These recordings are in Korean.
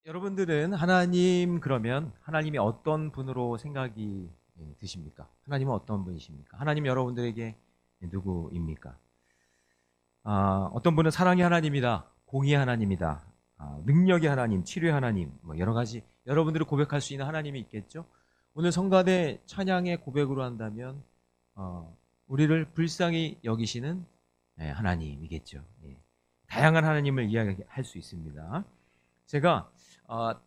여러분들은 하나님 그러면 하나님이 어떤 분으로 생각이 드십니까? 하나님은 어떤 분이십니까? 하나님 여러분들에게 누구입니까? 어떤 분은 사랑의 하나님이다, 공의의 하나님이다, 능력의 하나님, 치료의 하나님, 뭐 여러 가지 여러분들이 고백할 수 있는 하나님이 있겠죠. 오늘 성가대 찬양의 고백으로 한다면 우리를 불쌍히 여기시는 하나님이겠죠. 다양한 하나님을 이야기할 수 있습니다. 제가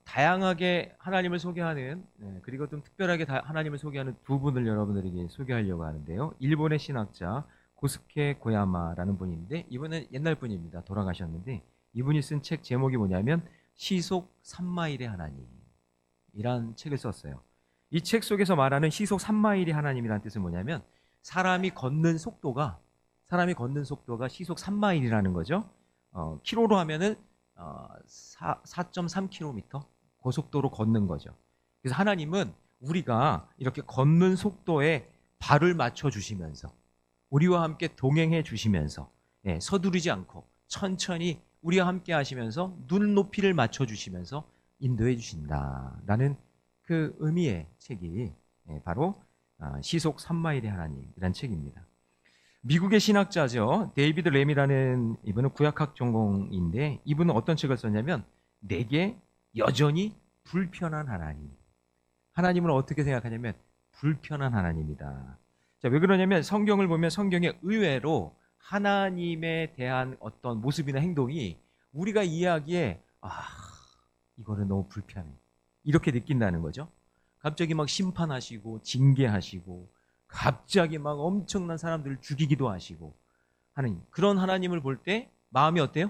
다양하게 하나님을 소개하는 그리고 좀 특별하게 하나님을 소개하는 두 분을 여러분들에게 소개하려고 하는데요. 일본의 신학자 고스케 고야마라는 분인데 이분은 옛날 분입니다. 돌아가셨는데 이분이 쓴 책 제목이 뭐냐면 시속 3마일의 하나님이란 책을 썼어요. 이 책 속에서 말하는 시속 3마일의 하나님이란 뜻은 뭐냐면 사람이 걷는 속도가 시속 3마일이라는 거죠. 키로로 하면은 4.3km 고속도로 걷는 거죠. 그래서 하나님은 우리가 이렇게 걷는 속도에 발을 맞춰 주시면서 우리와 함께 동행해 주시면서 서두르지 않고 천천히 우리와 함께 하시면서 눈높이를 맞춰 주시면서 인도해 주신다라는 그 의미의 책이 바로 시속 3마일의 하나님이라는 책입니다. 미국의 신학자죠. 데이비드 램이라는 이분은 구약학 전공인데 이분은 어떤 책을 썼냐면 내게 여전히 불편한 하나님. 하나님을 어떻게 생각하냐면 불편한 하나님이다. 자, 왜 그러냐면 성경을 보면 성경에 의외로 하나님에 대한 어떤 모습이나 행동이 우리가 이해하기에 이거는 너무 불편해. 이렇게 느낀다는 거죠. 갑자기 막 심판하시고 징계하시고 갑자기 막 엄청난 사람들을 죽이기도 하시고 하는 그런 하나님을 볼 때 마음이 어때요?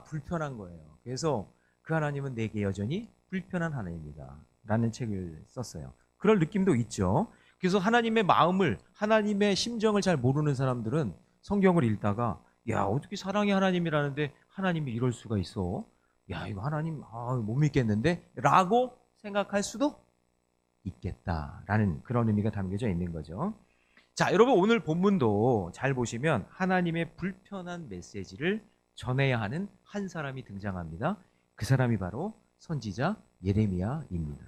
불편한 거예요. 그래서 그 하나님은 내게 여전히 불편한 하나님이다 라는 책을 썼어요. 그럴 느낌도 있죠. 그래서 하나님의 마음을, 하나님의 심정을 잘 모르는 사람들은 성경을 읽다가 어떻게 사랑의 하나님이라는데 하나님이 이럴 수가 있어? 이거 하나님 못 믿겠는데? 라고 생각할 수도 있겠다라는 그런 의미가 담겨져 있는 거죠. 자, 여러분 오늘 본문도 잘 보시면 하나님의 불편한 메시지를 전해야 하는 한 사람이 등장합니다. 그 사람이 바로 선지자 예레미야입니다.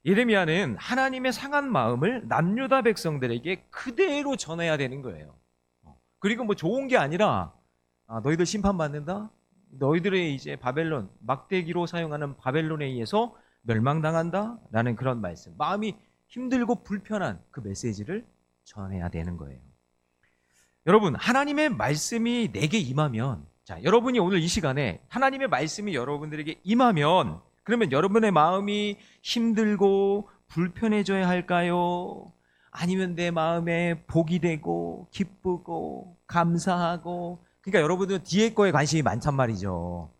예레미야는 하나님의 상한 마음을 남유다 백성들에게 그대로 전해야 되는 거예요. 그리고 뭐 좋은 게 아니라 너희들 심판받는다? 너희들의 이제 바벨론, 막대기로 사용하는 바벨론에 의해서 멸망당한다? 라는 그런 말씀. 마음이 힘들고 불편한 그 메시지를 전해야 되는 거예요. 여러분, 하나님의 말씀이 내게 임하면, 자, 여러분이 오늘 이 시간에 하나님의 말씀이 여러분들에게 임하면, 그러면 여러분의 마음이 힘들고 불편해져야 할까요? 아니면 내 마음에 복이 되고 기쁘고 감사하고, 그러니까 여러분들은 뒤에 거에 관심이 많단 말이죠.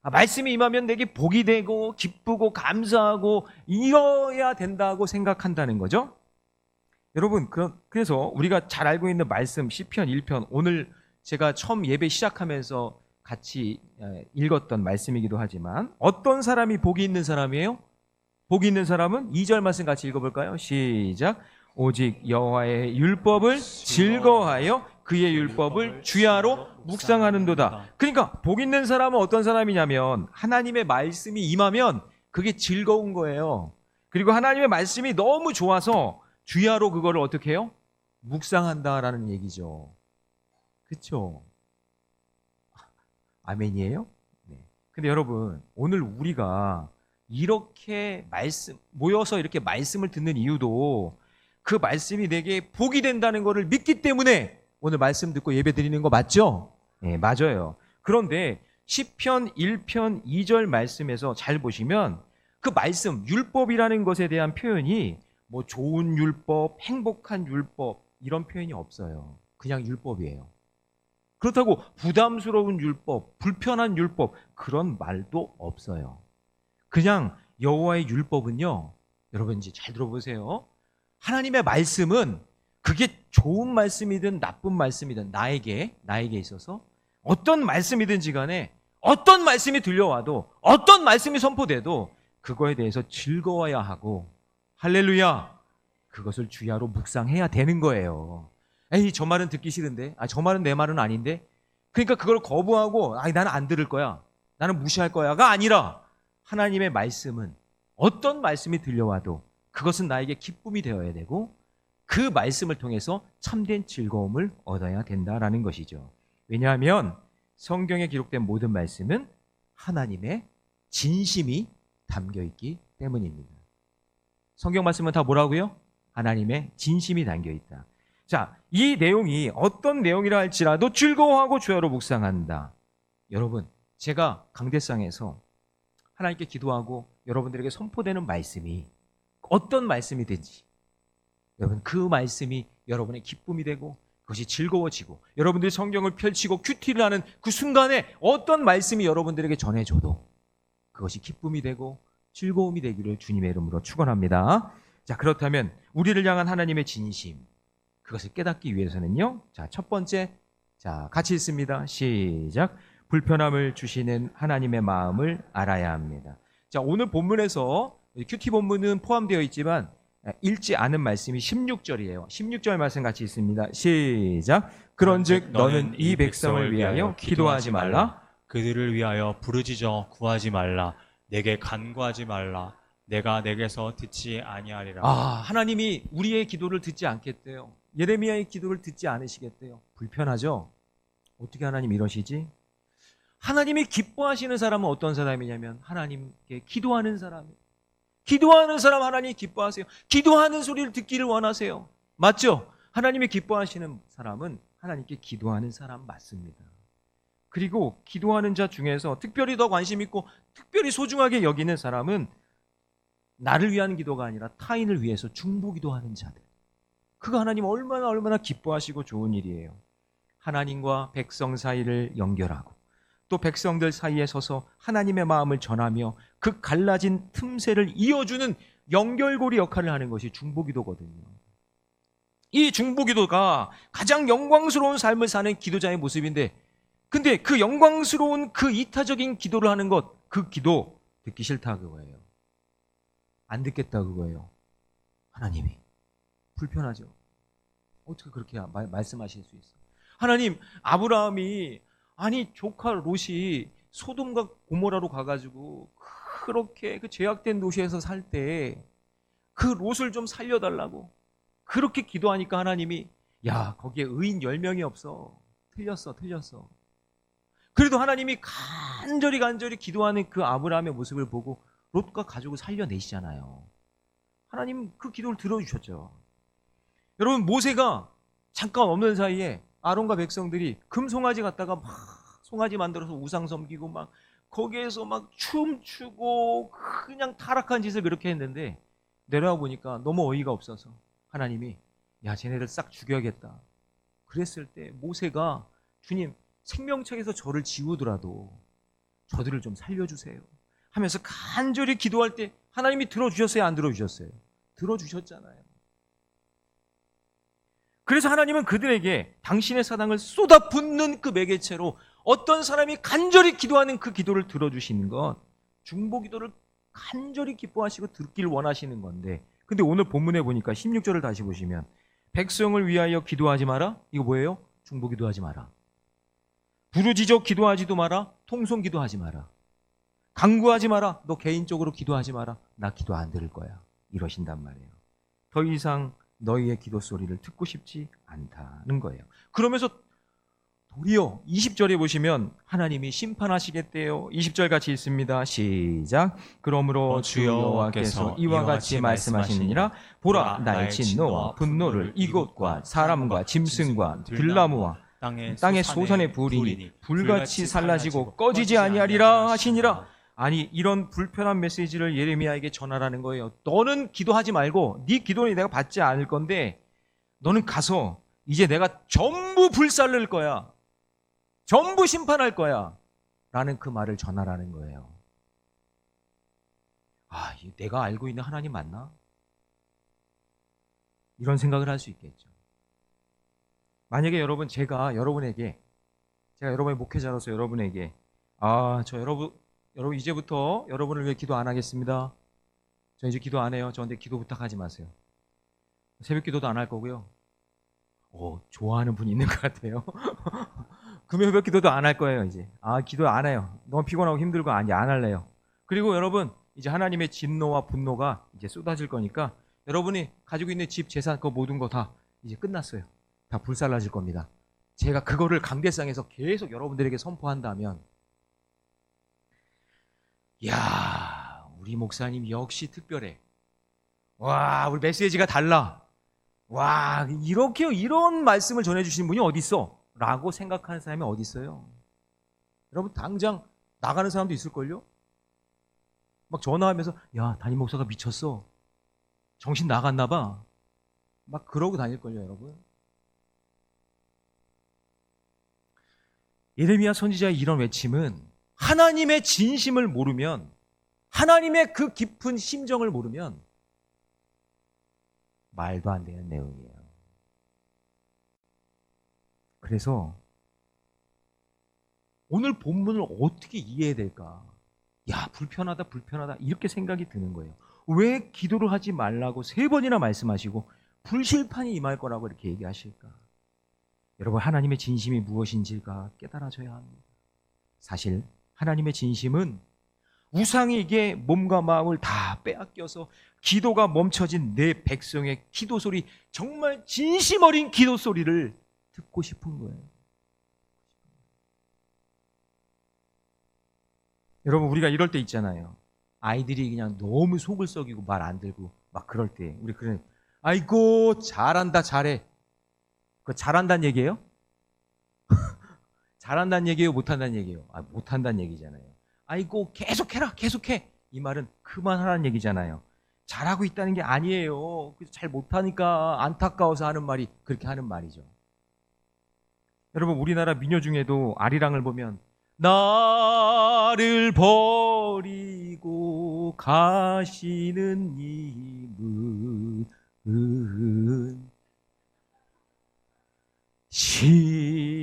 말씀이 임하면 내게 복이 되고 기쁘고 감사하고 이어야 된다고 생각한다는 거죠. 여러분, 그래서 우리가 잘 알고 있는 말씀 시편 1편, 오늘 제가 처음 예배 시작하면서 같이 읽었던 말씀이기도 하지만 어떤 사람이 복이 있는 사람이에요? 복이 있는 사람은 2절 말씀 같이 읽어볼까요? 시작. 오직 여호와의 율법을 즐거워하여 그의 율법을 주야로 묵상하는도다. 그러니까 복 있는 사람은 어떤 사람이냐면 하나님의 말씀이 임하면 그게 즐거운 거예요. 그리고 하나님의 말씀이 너무 좋아서 주야로 그거를 어떻게 해요? 묵상한다라는 얘기죠. 그렇죠? 아멘이에요? 네. 근데 여러분, 오늘 우리가 이렇게 모여서 이렇게 말씀을 듣는 이유도 그 말씀이 내게 복이 된다는 것을 믿기 때문에 오늘 말씀 듣고 예배 드리는 거 맞죠? 네, 맞아요. 그런데 시편 1편 2절 말씀에서 잘 보시면 그 말씀, 율법이라는 것에 대한 표현이 뭐 좋은 율법, 행복한 율법 이런 표현이 없어요. 그냥 율법이에요. 그렇다고 부담스러운 율법, 불편한 율법 그런 말도 없어요. 그냥 여호와의 율법은요, 여러분 이제 잘 들어보세요. 하나님의 말씀은 그게 좋은 말씀이든 나쁜 말씀이든 나에게 있어서 어떤 말씀이든지 간에 어떤 말씀이 들려와도 어떤 말씀이 선포돼도 그거에 대해서 즐거워야 하고 할렐루야 그것을 주야로 묵상해야 되는 거예요. 에이 저 말은 듣기 싫은데 저 말은 내 말은 아닌데 그러니까 그걸 거부하고 나는 안 들을 거야 나는 무시할 거야가 아니라 하나님의 말씀은 어떤 말씀이 들려와도 그것은 나에게 기쁨이 되어야 되고 그 말씀을 통해서 참된 즐거움을 얻어야 된다라는 것이죠. 왜냐하면 성경에 기록된 모든 말씀은 하나님의 진심이 담겨 있기 때문입니다. 성경 말씀은 다 뭐라고요? 하나님의 진심이 담겨 있다. 자, 이 내용이 어떤 내용이라 할지라도 즐거워하고 주야로 묵상한다. 여러분, 제가 강대상에서 하나님께 기도하고 여러분들에게 선포되는 말씀이 어떤 말씀이든지 여러분 그 말씀이 여러분의 기쁨이 되고 그것이 즐거워지고 여러분들이 성경을 펼치고 큐티를 하는 그 순간에 어떤 말씀이 여러분들에게 전해져도 그것이 기쁨이 되고 즐거움이 되기를 주님의 이름으로 축원합니다. 자, 그렇다면 우리를 향한 하나님의 진심 그것을 깨닫기 위해서는요. 자, 첫 번째, 자, 같이 읽습니다. 시작. 불편함을 주시는 하나님의 마음을 알아야 합니다. 자, 오늘 본문에서 큐티 본문은 포함되어 있지만 읽지 않은 말씀이 16절이에요. 16절 말씀 같이 읽습니다. 시작. 그런즉 너는 이 백성을 위하여 기도하지 말라. 그들을 위하여 부르짖어 구하지 말라. 내게 간구하지 말라. 내가 내게서 듣지 아니하리라. 하나님이 우리의 기도를 듣지 않겠대요. 예레미야의 기도를 듣지 않으시겠대요. 불편하죠? 어떻게 하나님 이러시지? 하나님이 기뻐하시는 사람은 어떤 사람이냐면 하나님께 기도하는 사람이에요. 기도하는 사람 하나님이 기뻐하세요. 기도하는 소리를 듣기를 원하세요. 맞죠? 하나님이 기뻐하시는 사람은 하나님께 기도하는 사람 맞습니다. 그리고 기도하는 자 중에서 특별히 더 관심 있고 특별히 소중하게 여기는 사람은 나를 위한 기도가 아니라 타인을 위해서 중보기도하는 자들. 그거 하나님 얼마나 기뻐하시고 좋은 일이에요. 하나님과 백성 사이를 연결하고 또 백성들 사이에 서서 하나님의 마음을 전하며 그 갈라진 틈새를 이어주는 연결고리 역할을 하는 것이 중보기도거든요. 이 중보기도가 가장 영광스러운 삶을 사는 기도자의 모습인데 근데 그 영광스러운 그 이타적인 기도를 하는 것, 그 기도 듣기 싫다 그거예요. 안 듣겠다 그거예요. 하나님이 불편하죠. 어떻게 그렇게 말씀하실 수 있어요? 하나님, 아브라함이 아니 조카 롯이 소돔과 고모라로 가가지고 그렇게 그 죄악된 도시에서 살 때 그 롯을 좀 살려달라고 그렇게 기도하니까 하나님이 야 거기에 의인 10명이 없어. 틀렸어. 그래도 하나님이 간절히 기도하는 그 아브라함의 모습을 보고 롯과 가족을 살려내시잖아요. 하나님 그 기도를 들어주셨죠. 여러분 모세가 잠깐 없는 사이에 아론과 백성들이 금송아지 갖다가 막 송아지 만들어서 우상 섬기고 막 거기에서 막 춤추고 그냥 타락한 짓을 그렇게 했는데 내려와 보니까 너무 어이가 없어서 하나님이 야 쟤네들 싹 죽여야겠다. 그랬을 때 모세가 주님 생명책에서 저를 지우더라도 저들을 좀 살려주세요 하면서 간절히 기도할 때 하나님이 들어주셨어요? 안 들어주셨어요? 들어주셨잖아요. 그래서 하나님은 그들에게 당신의 사랑을 쏟아붓는 그 매개체로 어떤 사람이 간절히 기도하는 그 기도를 들어주시는 것, 중보기도를 간절히 기뻐하시고 듣기를 원하시는 건데 근데 오늘 본문에 보니까 16절을 다시 보시면 백성을 위하여 기도하지 마라. 이거 뭐예요? 중보기도하지 마라. 부르짖어 기도하지도 마라. 통성기도하지 마라. 간구하지 마라. 너 개인적으로 기도하지 마라. 나 기도 안 들을 거야. 이러신단 말이에요. 더 이상 너희의 기도 소리를 듣고 싶지 않다는 거예요. 그러면서 도리어 20절에 보시면 하나님이 심판하시겠대요. 20절 같이 읽습니다. 시작. 그러므로 주 여호와께서 이와 같이 말씀하시느니라. 보라 나의 진노와 분노를 이곳과 사람과 짐승과 들나무와 땅의 소산의 불이 불같이 살라지고 꺼지지 아니하리라 하시니라. 아니 이런 불편한 메시지를 예레미야에게 전하라는 거예요. 너는 기도하지 말고 네 기도는 내가 받지 않을 건데 너는 가서 이제 내가 전부 불살를 거야. 전부 심판할 거야. 라는 그 말을 전하라는 거예요. 내가 알고 있는 하나님 맞나? 이런 생각을 할 수 있겠죠. 만약에 여러분 제가 여러분의 목회자로서 여러분에게 여러분 이제부터 여러분을 위해 기도 안 하겠습니다. 저 이제 기도 안 해요. 저한테 기도 부탁하지 마세요. 새벽 기도도 안 할 거고요. 좋아하는 분이 있는 것 같아요. 금요일 기도도 안 할 거예요. 이제 기도 안 해요. 너무 피곤하고 힘들고 안 할래요. 그리고 여러분 이제 하나님의 진노와 분노가 이제 쏟아질 거니까 여러분이 가지고 있는 집, 재산, 그 모든 거 다 이제 끝났어요. 다 불살라질 겁니다. 제가 그거를 강대상에서 계속 여러분들에게 선포한다면, 이야, 우리 목사님 역시 특별해. 와, 우리 메시지가 달라. 와, 이렇게 이런 말씀을 전해주시는 분이 어디 있어? 라고 생각하는 사람이 어디 있어요? 여러분 당장 나가는 사람도 있을걸요? 막 전화하면서 야, 담임 목사가 미쳤어. 정신 나갔나 봐. 막 그러고 다닐걸요, 여러분. 예레미야 선지자의 이런 외침은 하나님의 진심을 모르면, 하나님의 그 깊은 심정을 모르면 말도 안 되는 내용이에요. 그래서 오늘 본문을 어떻게 이해해야 될까? 야, 불편하다 이렇게 생각이 드는 거예요. 왜 기도를 하지 말라고 3번이나 말씀하시고 불실판이 임할 거라고 이렇게 얘기하실까? 여러분, 하나님의 진심이 무엇인지가 깨달아져야 합니다. 사실 하나님의 진심은 우상에게 몸과 마음을 다 빼앗겨서 기도가 멈춰진 내 백성의 기도 소리, 정말 진심 어린 기도 소리를 듣고 싶은 거예요. 여러분, 우리가 이럴 때 있잖아요. 아이들이 그냥 너무 속을 썩이고 말 안 들고 막 그럴 때 우리 그런, 아이고 잘한다 잘해. 그거 잘한다는 얘기예요? 잘한다는 얘기예요? 못한다는 얘기예요? 아, 못한다는 얘기잖아요. 아이고 계속해라 계속해. 이 말은 그만하라는 얘기잖아요. 잘하고 있다는 게 아니에요. 그래서 잘 못하니까 안타까워서 하는 말이 그렇게 하는 말이죠. 여러분, 우리나라 민요 중에도 아리랑을 보면 나를 버리고 가시는 이분은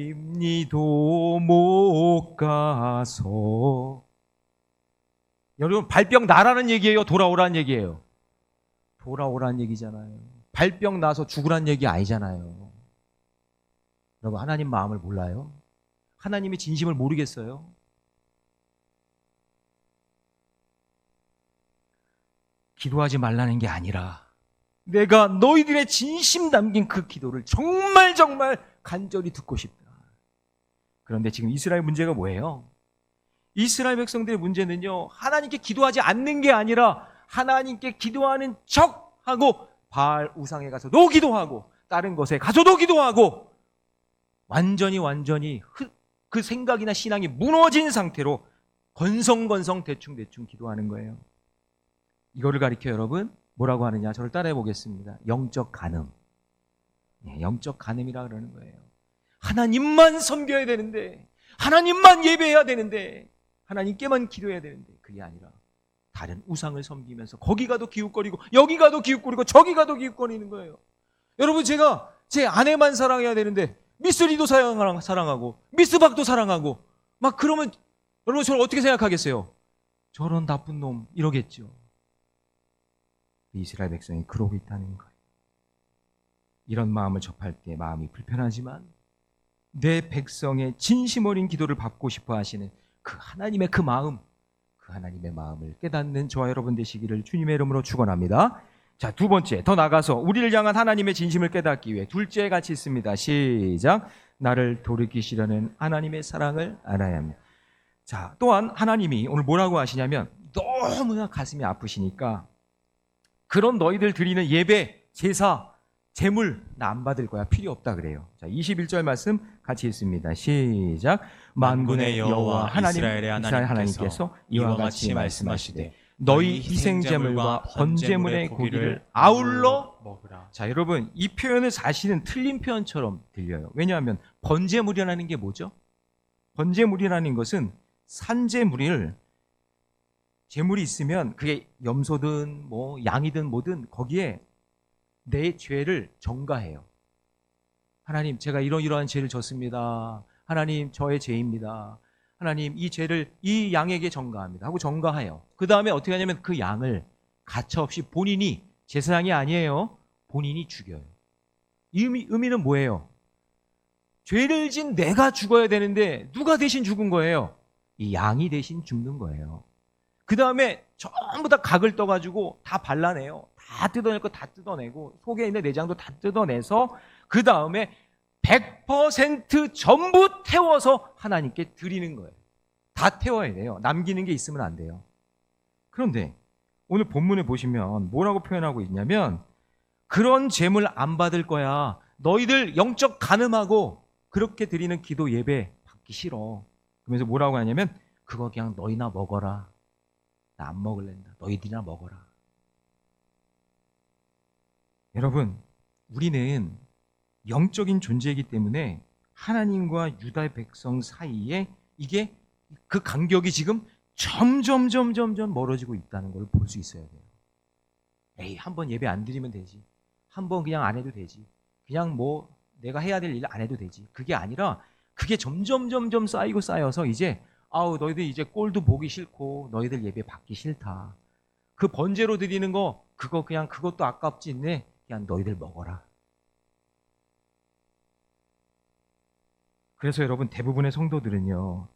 십리도 못 가서. 여러분, 발병 나라는 얘기예요? 돌아오라는 얘기예요? 돌아오라는 얘기잖아요. 발병 나서 죽으라는 얘기 아니잖아요. 여러분, 하나님 마음을 몰라요? 하나님의 진심을 모르겠어요? 기도하지 말라는 게 아니라 내가 너희들의 진심 담긴 그 기도를 정말 간절히 듣고 싶다. 그런데 지금 이스라엘 문제가 뭐예요? 이스라엘 백성들의 문제는요, 하나님께 기도하지 않는 게 아니라 하나님께 기도하는 척하고 바알 우상에 가서도 기도하고 다른 것에 가서도 기도하고 완전히 그 생각이나 신앙이 무너진 상태로 건성건성 대충 기도하는 거예요. 이거를 가리켜 여러분 뭐라고 하느냐? 저를 따라해 보겠습니다. 영적 간음. 영적 간음이라 그러는 거예요. 하나님만 섬겨야 되는데, 하나님만 예배해야 되는데, 하나님께만 기도해야 되는데, 그게 아니라 다른 우상을 섬기면서 거기 가도 기웃거리고 여기 가도 기웃거리고 저기 가도 기웃거리는 거예요. 여러분, 제가 제 아내만 사랑해야 되는데 미스 리도 사랑하고 미스 박도 사랑하고 막 그러면 여러분 저를 어떻게 생각하겠어요? 저런 나쁜 놈 이러겠죠. 이스라엘 백성이 그러고 있다는 거예요. 이런 마음을 접할 때 마음이 불편하지만 내 백성의 진심 어린 기도를 받고 싶어 하시는 그 하나님의 그 마음, 그 하나님의 마음을 깨닫는 저와 여러분 되시기를 주님의 이름으로 축원합니다. 자, 2번째, 더 나가서 우리를 향한 하나님의 진심을 깨닫기 위해 둘째 같이 있습니다. 시작. 나를 돌이키시려는 하나님의 사랑을 알아야 합니다. 자, 또한 하나님이 오늘 뭐라고 하시냐면 너무나 가슴이 아프시니까 그런 너희들 드리는 예배, 제사, 제물 나 안 받을 거야. 필요 없다 그래요. 자, 21절 말씀 같이 읽습니다. 시작. 만군의 여호와 이스라엘 하나님께서 이와 같이 말씀하시되 너희 희생제물과 번제물의 고기를 아울러 먹으라. 자, 여러분, 이 표현은 사실은 틀린 표현처럼 들려요. 왜냐하면 번제물이라는 게 뭐죠? 번제물이라는 것은 산제물을, 제물이 있으면 그게 염소든 뭐 양이든 뭐든 거기에 내 죄를 전가해요. 하나님, 제가 이러이러한 죄를 졌습니다. 하나님, 저의 죄입니다. 하나님, 이 죄를 이 양에게 전가합니다 하고 전가해요. 그 다음에 어떻게 하냐면 그 양을 가차없이 본인이, 제사장이 아니에요, 본인이 죽여요. 이 의미는 뭐예요? 죄를 진 내가 죽어야 되는데 누가 대신 죽은 거예요? 이 양이 대신 죽는 거예요. 그 다음에 전부 다 각을 떠가지고 다 발라내요. 다 뜯어낼 거 다 뜯어내고 속에 있는 내장도 다 뜯어내서 그 다음에 100% 전부 태워서 하나님께 드리는 거예요. 다 태워야 돼요. 남기는 게 있으면 안 돼요. 그런데 오늘 본문에 보시면 뭐라고 표현하고 있냐면 그런 재물 안 받을 거야. 너희들 영적 간음하고 그렇게 드리는 기도 예배 받기 싫어. 그러면서 뭐라고 하냐면 그거 그냥 너희나 먹어라. 나 안 먹을랜다. 너희들이나 먹어라. 여러분, 우리는 영적인 존재이기 때문에 하나님과 유다의 백성 사이에 이게 그 간격이 지금 점점 멀어지고 있다는 걸 볼 수 있어야 돼요. 에이, 한번 예배 안 드리면 되지. 한번 그냥 안 해도 되지. 그냥 뭐 내가 해야 될 일 안 해도 되지. 그게 아니라 그게 점점 쌓여서 이제 아우 너희들 이제 꼴도 보기 싫고 너희들 예배 받기 싫다. 그 번제로 드리는 거 그거 그냥 그것도 아깝지 네. 그냥 너희들 먹어라. 그래서 여러분 대부분의 성도들은요.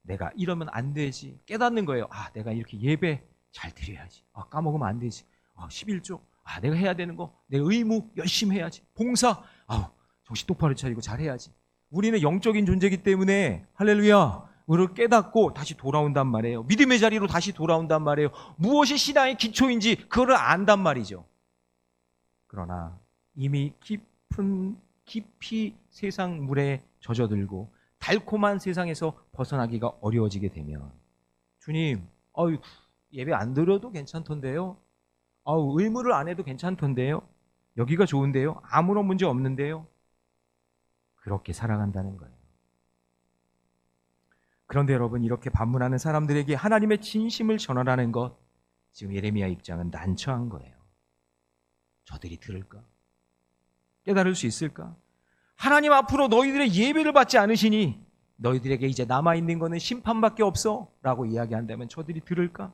내가 이러면 안 되지. 깨닫는 거예요. 아, 내가 이렇게 예배 잘 드려야지. 아, 까먹으면 안 되지. 아, 11조. 아, 내가 해야 되는 거. 내 의무 열심히 해야지. 봉사. 아우, 정신 똑바로 차리고 잘 해야지. 우리는 영적인 존재이기 때문에 할렐루야. 우리를 깨닫고 다시 돌아온단 말이에요. 믿음의 자리로 다시 돌아온단 말이에요. 무엇이 신앙의 기초인지 그거를 안단 말이죠. 그러나 이미 깊이 세상 물에 젖어들고 달콤한 세상에서 벗어나기가 어려워지게 되면 주님, 예배 안 드려도 괜찮던데요. 의무를 안 해도 괜찮던데요. 여기가 좋은데요. 아무런 문제 없는데요. 그렇게 살아간다는 거예요. 그런데 여러분 이렇게 반문하는 사람들에게 하나님의 진심을 전하라는 것 지금 예레미야 입장은 난처한 거예요. 저들이 들을까? 깨달을 수 있을까? 하나님 앞으로 너희들의 예배를 받지 않으시니 너희들에게 이제 남아있는 것은 심판밖에 없어 라고 이야기한다면 저들이 들을까?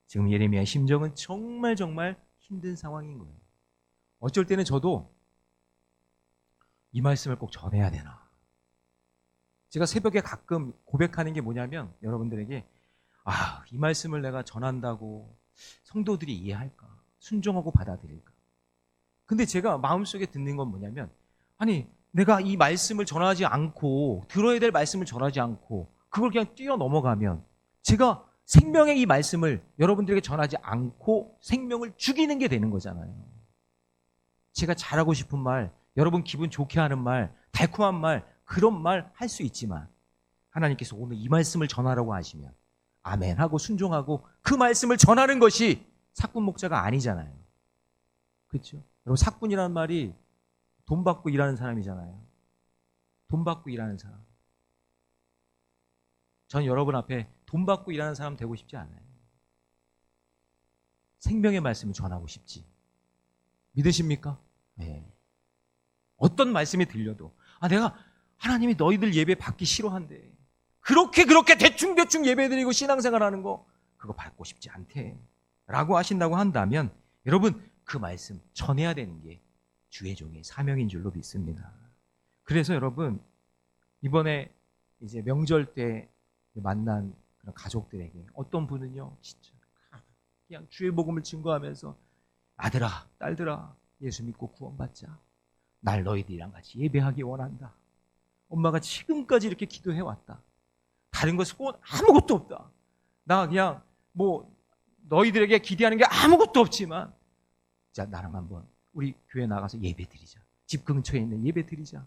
지금 예레미야의 심정은 정말 힘든 상황인 거예요. 어쩔 때는 저도 이 말씀을 꼭 전해야 되나? 제가 새벽에 가끔 고백하는 게 뭐냐면 여러분들에게 이 말씀을 내가 전한다고 성도들이 이해할까? 순종하고 받아들일까? 근데 제가 마음속에 듣는 건 뭐냐면 아니 내가 이 말씀을 전하지 않고 들어야 될 말씀을 전하지 않고 그걸 그냥 뛰어넘어가면 제가 생명의 이 말씀을 여러분들에게 전하지 않고 생명을 죽이는 게 되는 거잖아요. 제가 잘하고 싶은 말, 여러분 기분 좋게 하는 말, 달콤한 말, 그런 말 할 수 있지만 하나님께서 오늘 이 말씀을 전하라고 하시면 아멘 하고 순종하고 그 말씀을 전하는 것이 사꾼 목자가 아니잖아요. 그렇죠? 여러분 사꾼이라는 말이 돈 받고 일하는 사람이잖아요. 돈 받고 일하는 사람. 전 여러분 앞에 돈 받고 일하는 사람 되고 싶지 않아요. 생명의 말씀을 전하고 싶지. 믿으십니까? 네. 어떤 말씀이 들려도 내가 하나님이 너희들 예배 받기 싫어한대. 그렇게 대충 예배드리고 신앙생활하는 거 그거 받고 싶지 않대. 라고 하신다고 한다면 여러분 그 말씀 전해야 되는 게 주의 종의 사명인 줄로 믿습니다. 그래서 여러분 이번에 이제 명절 때 만난 그런 가족들에게 어떤 분은요 진짜 그냥 주의 복음을 증거하면서 아들아 딸들아 예수 믿고 구원받자. 날 너희들이랑 같이 예배하기 원한다. 엄마가 지금까지 이렇게 기도해왔다. 다른 거 소원 아무것도 없다. 나 그냥 뭐 너희들에게 기대하는 게 아무것도 없지만 자 나랑 한번 우리 교회 나가서 예배 드리자. 집 근처에 있는 예배 드리자.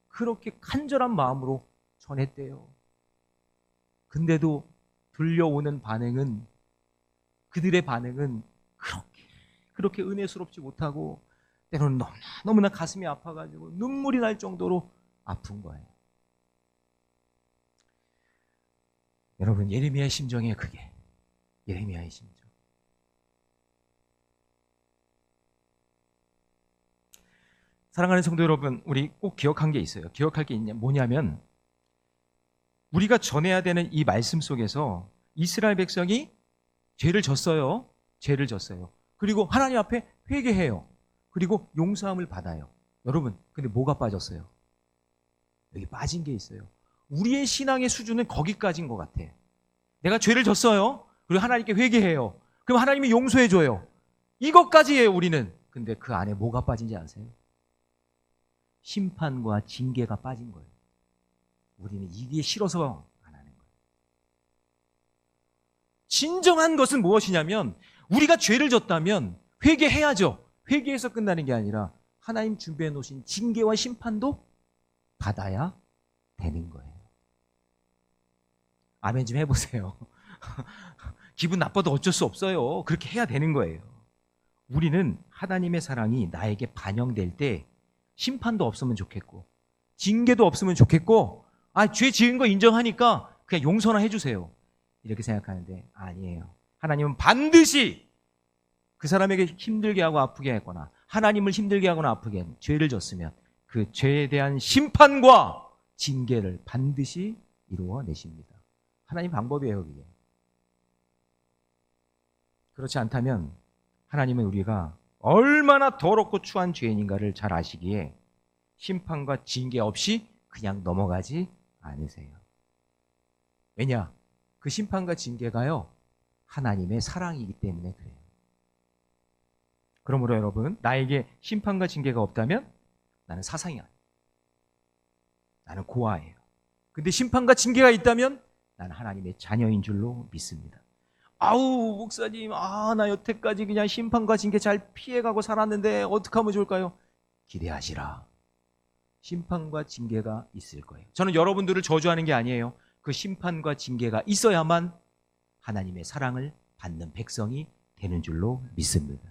그렇게 간절한 마음으로 전했대요. 근데도 들려오는 반응은 그들의 반응은 그렇게 은혜스럽지 못하고 때로는 너무나 가슴이 아파가지고 눈물이 날 정도로 아픈 거예요. 여러분 예레미야의 심정이에요. 그게 예레미야의 심정. 사랑하는 성도 여러분, 우리 꼭 기억한 게 있어요. 기억할 게 뭐냐면 우리가 전해야 되는 이 말씀 속에서 이스라엘 백성이 죄를 졌어요. 그리고 하나님 앞에 회개해요. 그리고 용서함을 받아요. 여러분, 근데 뭐가 빠졌어요? 여기 빠진 게 있어요. 우리의 신앙의 수준은 거기까지인 것 같아. 내가 죄를 졌어요. 그리고 하나님께 회개해요. 그럼 하나님이 용서해줘요. 이것까지 해요, 우리는. 근데 그 안에 뭐가 빠진지 아세요? 심판과 징계가 빠진 거예요. 우리는 이게 싫어서 안 하는 거예요. 진정한 것은 무엇이냐면 우리가 죄를 졌다면 회개해야죠. 회개해서 끝나는 게 아니라 하나님 준비해 놓으신 징계와 심판도 받아야 되는 거예요. 아멘 좀 해보세요. 기분 나빠도 어쩔 수 없어요. 그렇게 해야 되는 거예요. 우리는 하나님의 사랑이 나에게 반영될 때 심판도 없으면 좋겠고 징계도 없으면 좋겠고 죄 지은 거 인정하니까 그냥 용서나 해주세요. 이렇게 생각하는데 아니에요. 하나님은 반드시 그 사람에게 힘들게 하고 아프게 했거나 하나님을 힘들게 하거나 아프게 한 죄를 졌으면 그 죄에 대한 심판과 징계를 반드시 이루어내십니다. 하나님 방법이에요, 그게. 그렇지 않다면 하나님은 우리가 얼마나 더럽고 추한 죄인인가를 잘 아시기에 심판과 징계 없이 그냥 넘어가지 않으세요. 왜냐? 그 심판과 징계가요, 하나님의 사랑이기 때문에 그래요. 그러므로 여러분, 나에게 심판과 징계가 없다면 나는 사상이 아니에요. 나는 고아예요. 근데 심판과 징계가 있다면 나는 하나님의 자녀인 줄로 믿습니다. 아우, 목사님, 나 여태까지 그냥 심판과 징계 잘 피해가고 살았는데 어떻게 하면 좋을까요? 기대하시라. 심판과 징계가 있을 거예요. 저는 여러분들을 저주하는 게 아니에요. 그 심판과 징계가 있어야만 하나님의 사랑을 받는 백성이 되는 줄로 믿습니다.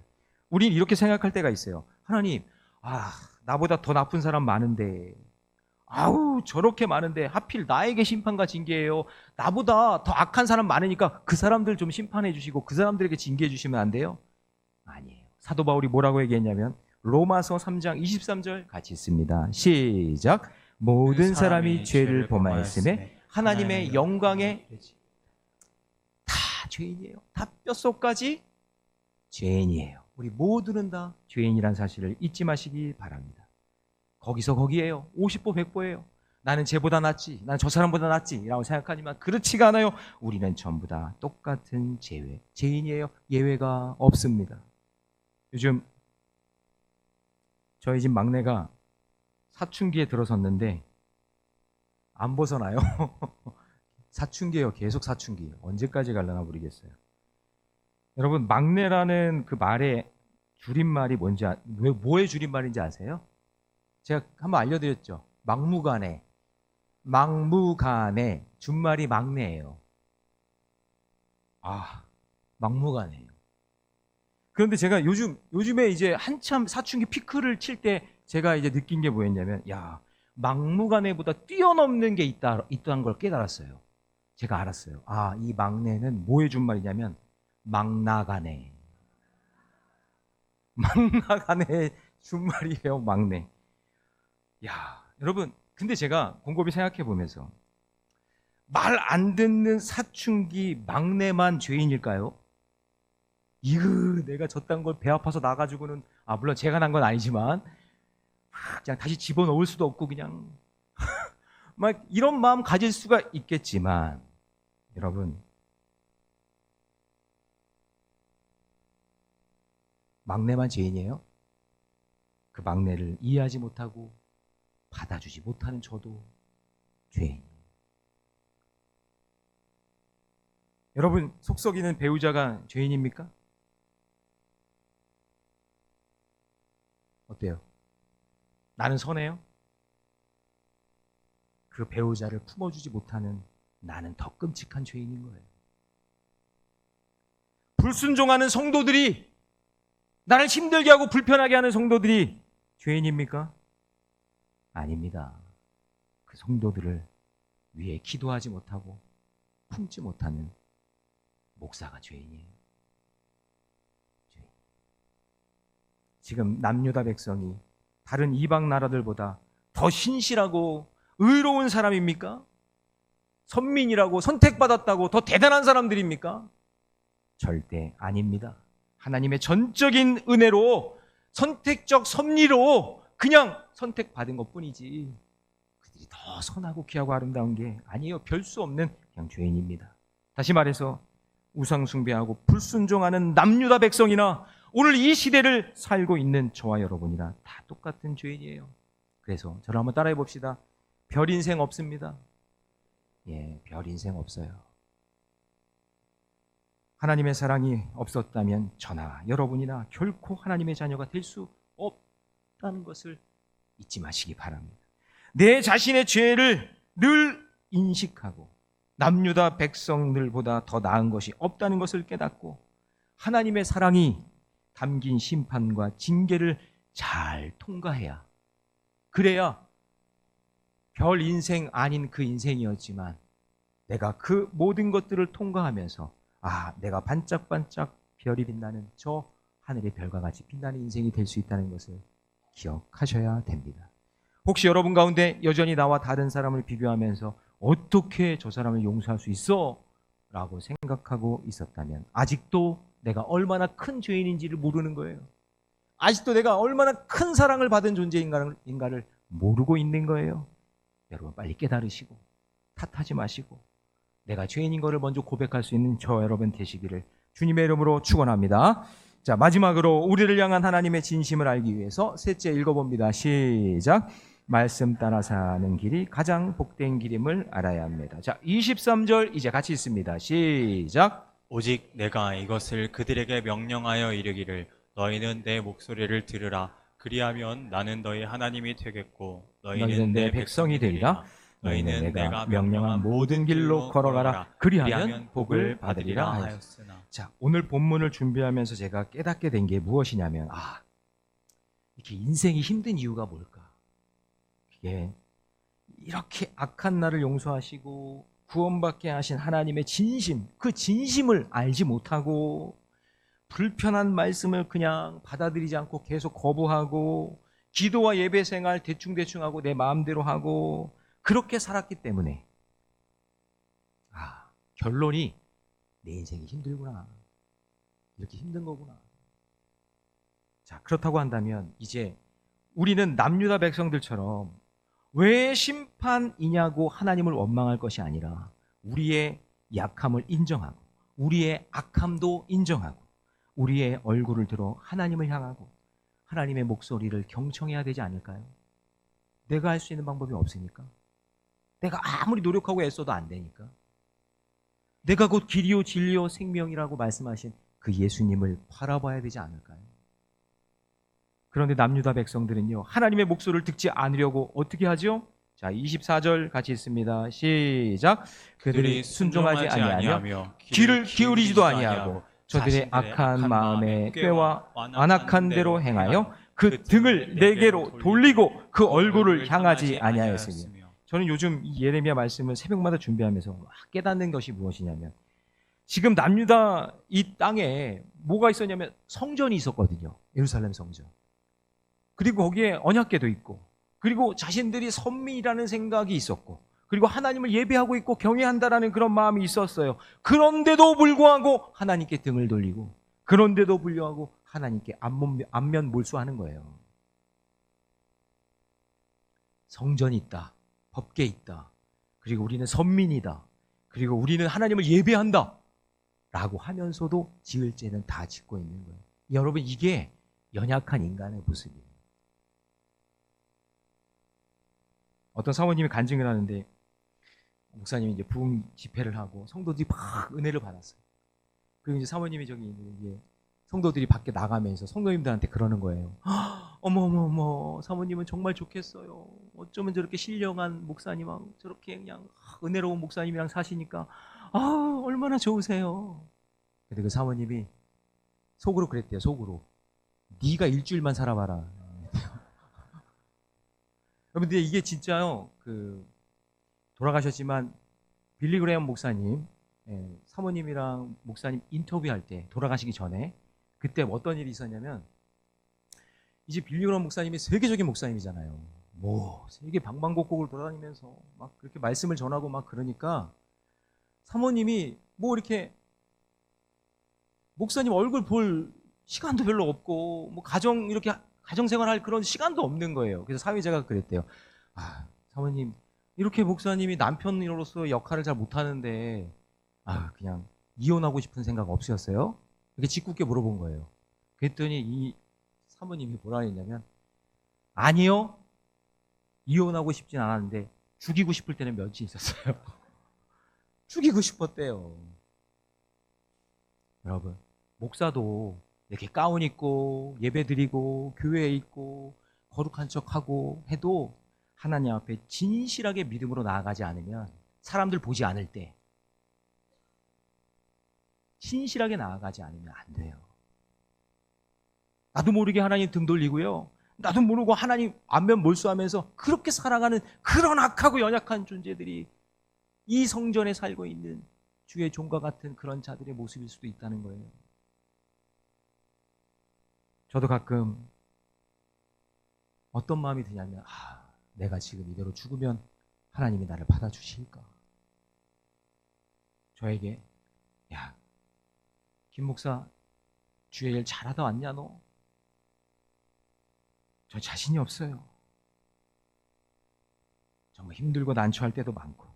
우린 이렇게 생각할 때가 있어요. 하나님, 나보다 더 나쁜 사람 많은데, 저렇게 많은데 하필 나에게 심판과 징계예요. 나보다 더 악한 사람 많으니까 그 사람들 좀 심판해 주시고 그 사람들에게 징계해 주시면 안 돼요? 아니에요. 사도 바울이 뭐라고 얘기했냐면 로마서 3장 23절 같이 읽습니다. 시작. 모든 사람이 죄를 범하였음에 하나님의 영광에 다 죄인이에요. 다 뼛속까지 죄인이에요. 우리 모두는 다 죄인이란 사실을 잊지 마시기 바랍니다. 거기서 거기에요. 50보 100보예요. 나는 쟤보다 낫지, 나는 저 사람보다 낫지 라고 생각하지만 그렇지가 않아요. 우리는 전부 다 똑같은 죄인이에요. 예외가 없습니다. 요즘 저희 집 막내가 사춘기에 들어섰는데 안 벗어나요. 사춘기예요. 계속 사춘기. 언제까지 갈려나 모르겠어요. 여러분, 막내라는 그 말의 줄임말이 뭔지 뭐의 줄임말인지 아세요? 제가 한번 알려드렸죠. 막무가내. 준말이 막내예요. 막무가내예요. 그런데 제가 요즘에 이제 한참 사춘기 피크를 칠 때 제가 이제 느낀 게 뭐였냐면, 막무가내보다 뛰어넘는 게 있다는 걸 깨달았어요. 제가 알았어요. 이 막내는 뭐의 준말이냐면, 막나가네. 막나가네 준말이에요, 막내. 여러분, 근데 제가 곰곰이 생각해 보면서 말 안 듣는 사춘기 막내만 죄인일까요? 내가 저딴 걸 배 아파서 나가지고는 물론 제가 난 건 아니지만 그냥 다시 집어넣을 수도 없고 그냥 막 이런 마음 가질 수가 있겠지만 여러분, 막내만 죄인이에요? 그 막내를 이해하지 못하고 받아주지 못하는 저도 죄인이에요. 여러분, 속 썩이는 배우자가 죄인입니까? 어때요? 나는 선해요? 그 배우자를 품어주지 못하는 나는 더 끔찍한 죄인인 거예요. 불순종하는 성도들이, 나를 힘들게 하고 불편하게 하는 성도들이 죄인입니까? 아닙니다. 그 성도들을 위해 기도하지 못하고 품지 못하는 목사가 죄인이에요. 지금 남유다 백성이 다른 이방 나라들보다 더 신실하고 의로운 사람입니까? 선민이라고 선택받았다고 더 대단한 사람들입니까? 절대 아닙니다. 하나님의 전적인 은혜로 선택적 섭리로 그냥 선택받은 것뿐이지 그들이 더 선하고 귀하고 아름다운 게 아니에요. 별 수 없는 그냥 죄인입니다. 다시 말해서 우상 숭배하고 불순종하는 남유다 백성이나 오늘 이 시대를 살고 있는 저와 여러분이나 다 똑같은 죄인이에요. 그래서 저를 한번 따라해 봅시다. 별 인생 없습니다. 예, 별 인생 없어요. 하나님의 사랑이 없었다면 저나 여러분이나 결코 하나님의 자녀가 될 수 없다는 것을 잊지 마시기 바랍니다. 내 자신의 죄를 늘 인식하고 남유다 백성들보다 더 나은 것이 없다는 것을 깨닫고 하나님의 사랑이 담긴 심판과 징계를 잘 통과해야, 그래야 별 인생 아닌 그 인생이었지만 내가 그 모든 것들을 통과하면서 내가 반짝반짝 별이 빛나는 저 하늘의 별과 같이 빛나는 인생이 될 수 있다는 것을 기억하셔야 됩니다. 혹시 여러분 가운데 여전히 나와 다른 사람을 비교하면서 어떻게 저 사람을 용서할 수 있어? 라고 생각하고 있었다면 아직도 내가 얼마나 큰 죄인인지를 모르는 거예요. 아직도 내가 얼마나 큰 사랑을 받은 존재인가를 모르고 있는 거예요. 여러분 빨리 깨달으시고 탓하지 마시고 내가 죄인인 것을 먼저 고백할 수 있는 저 여러분 되시기를 주님의 이름으로 축원합니다. 자, 마지막으로 우리를 향한 하나님의 진심을 알기 위해서 셋째 읽어봅니다. 시작. 말씀 따라 사는 길이 가장 복된 길임을 알아야 합니다. 자, 23절 이제 같이 읽습니다. 시작. 오직 내가 이것을 그들에게 명령하여 이르기를 너희는 내 목소리를 들으라. 그리하면 나는 너희 하나님이 되겠고 너희는 내 백성이 되리라. 너희는 내가 명령한 모든 길로 걸어가라. 그리하면 복을 받으리라 하였으나. 자, 오늘 본문을 준비하면서 제가 깨닫게 된 게 무엇이냐면 이렇게 인생이 힘든 이유가 뭘까? 그게 이렇게 악한 나를 용서하시고 구원받게 하신 하나님의 진심, 그 진심을 알지 못하고 불편한 말씀을 그냥 받아들이지 않고 계속 거부하고 기도와 예배 생활 대충대충 하고 내 마음대로 하고 그렇게 살았기 때문에 결론이 내 인생이 힘들구나. 이렇게 힘든 거구나. 자, 그렇다고 한다면 이제 우리는 남유다 백성들처럼 왜 심판이냐고 하나님을 원망할 것이 아니라 우리의 약함을 인정하고 우리의 악함도 인정하고 우리의 얼굴을 들어 하나님을 향하고 하나님의 목소리를 경청해야 되지 않을까요? 내가 할 수 있는 방법이 없으니까. 내가 아무리 노력하고 애써도 안 되니까. 내가 곧 길이요 진리요 생명이라고 말씀하신 그 예수님을 바라봐야 되지 않을까요? 그런데 남유다 백성들은요, 하나님의 목소리를 듣지 않으려고 어떻게 하죠? 자, 24절 같이 있습니다. 시작. 그들이 순종하지 아니하며 귀를 기울이지도 아니하고 저들의 악한 마음에 꾀와 완악한 대로 행하여 그 등을 내게로 돌리고 그 얼굴을 향하지 아니하였으며. 저는 요즘 이 예레미야 말씀을 새벽마다 준비하면서 막 깨닫는 것이 무엇이냐면 지금 남유다 이 땅에 뭐가 있었냐면 성전이 있었거든요. 예루살렘 성전. 그리고 거기에 언약궤도 있고 그리고 자신들이 선민이라는 생각이 있었고 그리고 하나님을 예배하고 있고 경외한다라는 그런 마음이 있었어요. 그런데도 불구하고 하나님께 등을 돌리고 그런데도 불구하고 하나님께 안면 몰수하는 거예요. 성전이 있다. 법계 있다. 그리고 우리는 선민이다. 그리고 우리는 하나님을 예배한다. 라고 하면서도 지을 죄는 다 짓고 있는 거예요. 여러분, 이게 연약한 인간의 모습이에요. 어떤 사모님이 간증을 하는데 목사님이 이제 부흥 집회를 하고 성도들이 막 은혜를 받았어요. 그리고 이제 사모님이 저기 이제 성도들이 밖에 나가면서 성도님들한테 그러는 거예요. 어머, 사모님은 정말 좋겠어요. 어쩌면 저렇게 신령한 목사님하고 저렇게 그냥 은혜로운 목사님이랑 사시니까 얼마나 좋으세요. 근데 그 사모님이 속으로 그랬대요. 속으로. 네가 일주일만 살아봐라. 여러분, 근데 이게 진짜요. 돌아가셨지만 빌리 그레이엄 목사님, 사모님이랑 목사님 인터뷰할 때 돌아가시기 전에 그때 어떤 일이 있었냐면 이제 빌리 그레이엄 목사님이 세계적인 목사님이잖아요. 뭐 세계 방방곡곡을 돌아다니면서 막 그렇게 말씀을 전하고 막 그러니까 사모님이 뭐 이렇게 목사님 얼굴 볼 시간도 별로 없고 뭐 가정생활할 그런 시간도 없는 거예요. 그래서 사회자가 그랬대요. 사모님 이렇게 목사님이 남편으로서 역할을 잘 못하는데 그냥 이혼하고 싶은 생각 없으셨어요? 이렇게 짓궂게 물어본 거예요. 그랬더니 이 사모님이 뭐라 했냐면, 아니요, 이혼하고 싶진 않았는데 죽이고 싶을 때는 며칠 있었어요. 죽이고 싶었대요. 여러분, 목사도 이렇게 가운 입고 예배 드리고 교회에 있고 거룩한 척하고 해도 하나님 앞에 진실하게 믿음으로 나아가지 않으면, 사람들 보지 않을 때 진실하게 나아가지 않으면 안 돼요. 나도 모르게 하나님 등 돌리고요, 나도 모르고 하나님 안면 몰수하면서 그렇게 살아가는 그런 악하고 연약한 존재들이 이 성전에 살고 있는 주의 종과 같은 그런 자들의 모습일 수도 있다는 거예요. 저도 가끔 어떤 마음이 드냐면, 내가 지금 이대로 죽으면 하나님이 나를 받아주실까? 저에게, 야, 김 목사 주의 일 잘하다 왔냐 너? 저 자신이 없어요. 정말 힘들고 난처할 때도 많고,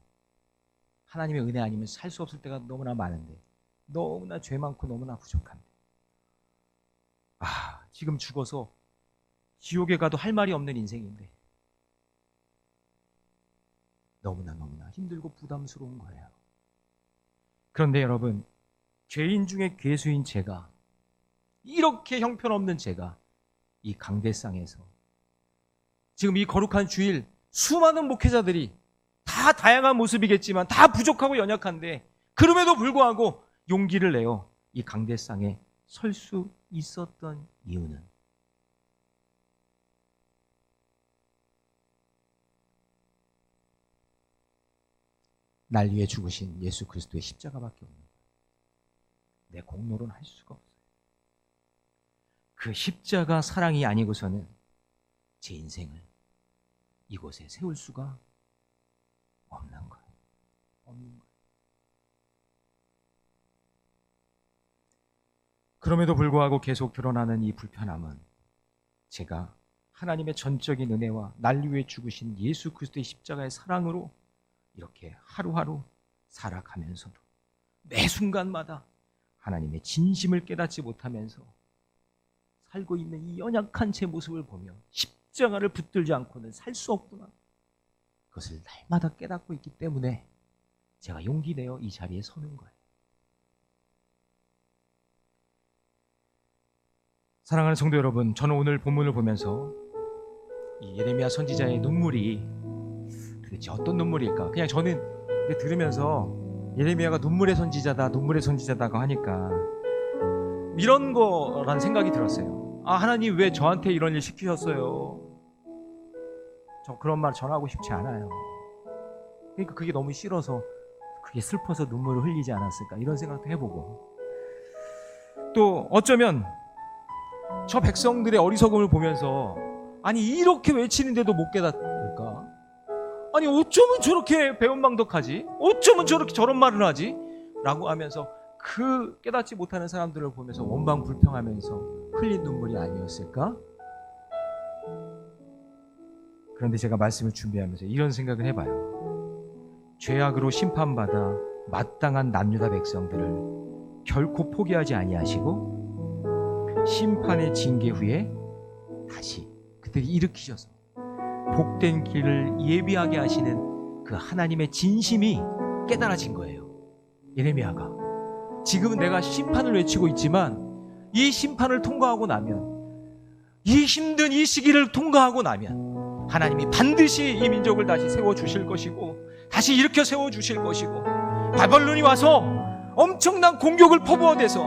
하나님의 은혜 아니면 살 수 없을 때가 너무나 많은데, 너무나 죄 많고 너무나 부족한데, 지금 죽어서 지옥에 가도 할 말이 없는 인생인데 너무나 힘들고 부담스러운 거예요. 그런데 여러분, 죄인 중에 괴수인 제가, 이렇게 형편없는 제가 이 강대상에서 지금 이 거룩한 주일 수많은 목회자들이 다 다양한 모습이겠지만 다 부족하고 연약한데, 그럼에도 불구하고 용기를 내어 이 강대상에 설 수 있었던 이유는, 날 위해 죽으신 예수 그리스도의 십자가밖에 없는 거예요. 내 공로로는 할 수가 없어요. 그 십자가 사랑이 아니고서는 제 인생을 이곳에 세울 수가 없는 거예요. 그럼에도 불구하고 계속 드러나는 이 불편함은, 제가 하나님의 전적인 은혜와 날 위해 죽으신 예수 그리스도의 십자가의 사랑으로 이렇게 하루하루 살아가면서도 매 순간마다 하나님의 진심을 깨닫지 못하면서 살고 있는 이 연약한 제 모습을 보며 십자가를 붙들지 않고는 살 수 없구나, 그것을 날마다 깨닫고 있기 때문에 제가 용기 내어 이 자리에 서는 거예요. 사랑하는 성도 여러분, 저는 오늘 본문을 보면서 이 예레미야 선지자의 눈물이 도대체 어떤 눈물일까? 그냥 저는 들으면서 예레미야가 눈물의 선지자다고 하니까 이런 거라는 생각이 들었어요. 하나님 왜 저한테 이런 일 시키셨어요? 저 그런 말 전하고 싶지 않아요. 그러니까 그게 너무 싫어서, 그게 슬퍼서 눈물을 흘리지 않았을까, 이런 생각도 해보고, 또 어쩌면 저 백성들의 어리석음을 보면서, 아니 이렇게 외치는데도 못 깨닫을까? 아니 어쩌면 저렇게 배은망덕하지? 어쩌면 저렇게 저런 말을 하지? 라고 하면서 그 깨닫지 못하는 사람들을 보면서 원망불평하면서 흘린 눈물이 아니었을까? 그런데 제가 말씀을 준비하면서 이런 생각을 해봐요. 죄악으로 심판받아 마땅한 남유다 백성들을 결코 포기하지 아니하시고 심판의 징계 후에 다시 그들이 일으키셔서 복된 길을 예비하게 하시는 그 하나님의 진심이 깨달아진 거예요. 예레미야가 지금은 내가 심판을 외치고 있지만, 이 심판을 통과하고 나면, 이 힘든 이 시기를 통과하고 나면 하나님이 반드시 이 민족을 다시 세워주실 것이고, 다시 일으켜 세워주실 것이고, 바벨론이 와서 엄청난 공격을 퍼부어대서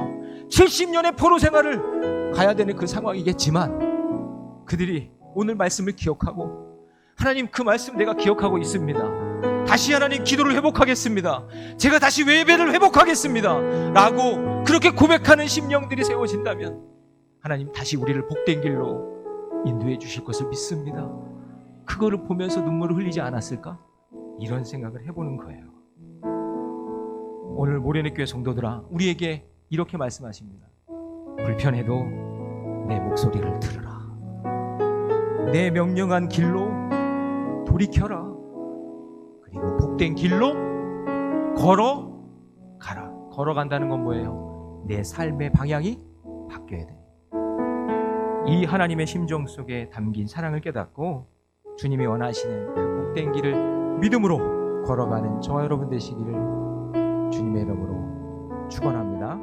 70년의 포로 생활을 가야 되는 그 상황이겠지만, 그들이 오늘 말씀을 기억하고, 하나님 그 말씀 내가 기억하고 있습니다, 다시 하나님 기도를 회복하겠습니다, 제가 다시 예배를 회복하겠습니다 라고 그렇게 고백하는 심령들이 세워진다면, 하나님 다시 우리를 복된 길로 인도해 주실 것을 믿습니다. 그거를 보면서 눈물을 흘리지 않았을까? 이런 생각을 해보는 거예요. 오늘 모래내 교회 성도들아, 우리에게 이렇게 말씀하십니다. 불편해도 내 목소리를 들으라. 내 명령한 길로 돌이켜라. 그리고 복된 길로 걸어가라. 걸어간다는 건 뭐예요? 내 삶의 방향이 바뀌어야 돼. 이 하나님의 심정 속에 담긴 사랑을 깨닫고 주님이 원하시는 그 복된 길을 믿음으로 걸어가는 저와 여러분 되시기를 주님의 이름으로 축원합니다.